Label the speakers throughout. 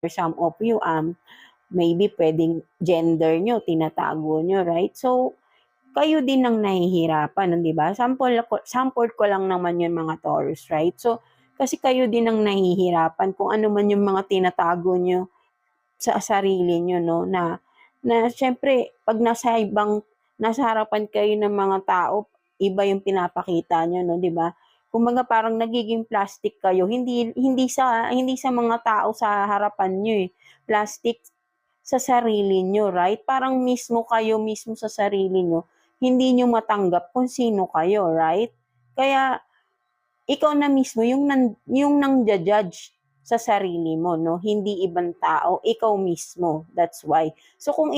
Speaker 1: some of you, maybe pwedeng gender nyo, tinatago nyo, right? So, kayo din ang nahihirapan, di ba? Sample ko lang naman yun mga Taurus, right? So, kasi kayo din ang nahihirapan kung ano man yung mga tinatago nyo sa sarili nyo, no? Na syempre, pag nasa harapan kayo ng mga tao, iba yung pinapakita nyo, no? Di ba? Kumbaga parang nagiging plastic kayo, hindi sa mga tao sa harapan nyo eh. Plastic sa sarili nyo, right? Parang kayo mismo sa sarili nyo, hindi nyo matanggap kung sino kayo, right? Kaya, ikaw na mismo yung nang-judge sa sarili mo, no? Hindi ibang tao, ikaw mismo. That's why. So, kung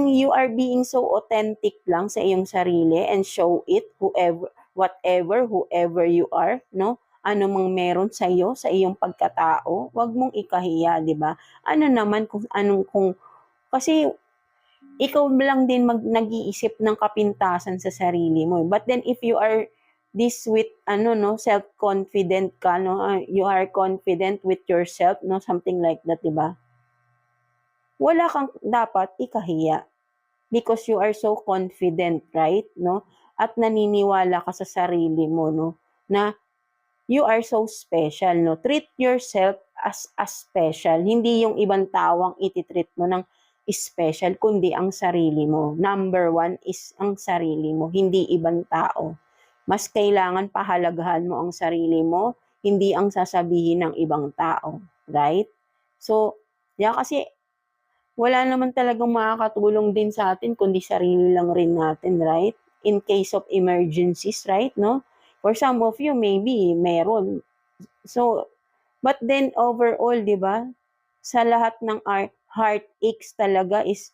Speaker 1: you are being so authentic lang sa iyong sarili and show it, whoever you are, no? Ano mang meron sa iyo, sa iyong pagkatao, wag mong ikahiya, di ba? Ano naman kasi ikaw lang din nag-iisip ng kapintasan sa sarili mo. But then if you are this with self-confident ka, no, you are confident with yourself, no, something like that, 'di ba? Wala kang dapat ikahiya because you are so confident, right? No? At naniniwala ka sa sarili mo, no, na you are so special, no? Treat yourself as special. Hindi yung ibang tawang ititreat mo ng special, kundi ang sarili mo. Number 1 is ang sarili mo, hindi ibang tao. Mas kailangan pahalagahan mo ang sarili mo, hindi ang sasabihin ng ibang tao. Right? So, kasi wala naman talagang makakatulong din sa atin, kundi sarili lang rin natin, right? In case of emergencies, right? No? For some of you, maybe meron. So, but then overall, di ba? Sa lahat ng heartaches talaga is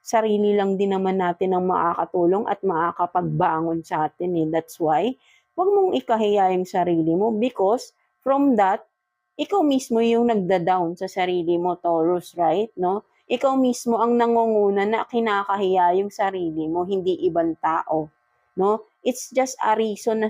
Speaker 1: sarili lang din naman natin ang makakatulong at makakapagbangon sa atin eh. That's why, huwag mong ikahiya yung sarili mo because from that, ikaw mismo yung nagda-down sa sarili mo, Taurus, right? No? Ikaw mismo ang nangunguna na kinakahiya yung sarili mo, hindi ibang tao. No? It's just a reason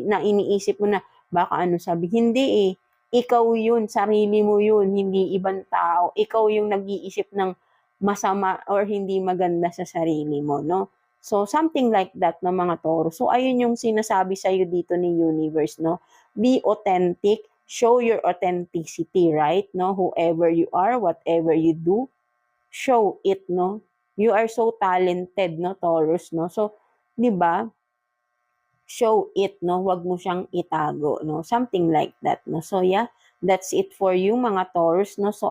Speaker 1: na iniisip mo na baka ano sabi. Hindi eh. Ikaw yun, sarili mo yun, hindi ibang tao. Ikaw yung nag-iisip ng masama or hindi maganda sa sarili mo, no? So, something like that na mga Taurus. So, ayun yung sinasabi sa'yo dito ni Universe, no? Be authentic, show your authenticity, right? No? Whoever you are, whatever you do, show it, no? You are so talented, no, Taurus, no? So, di ba? Show it, no? Huwag mo siyang itago, no? Something like that, no? So, yeah, that's it for you, mga Taurus, no? So,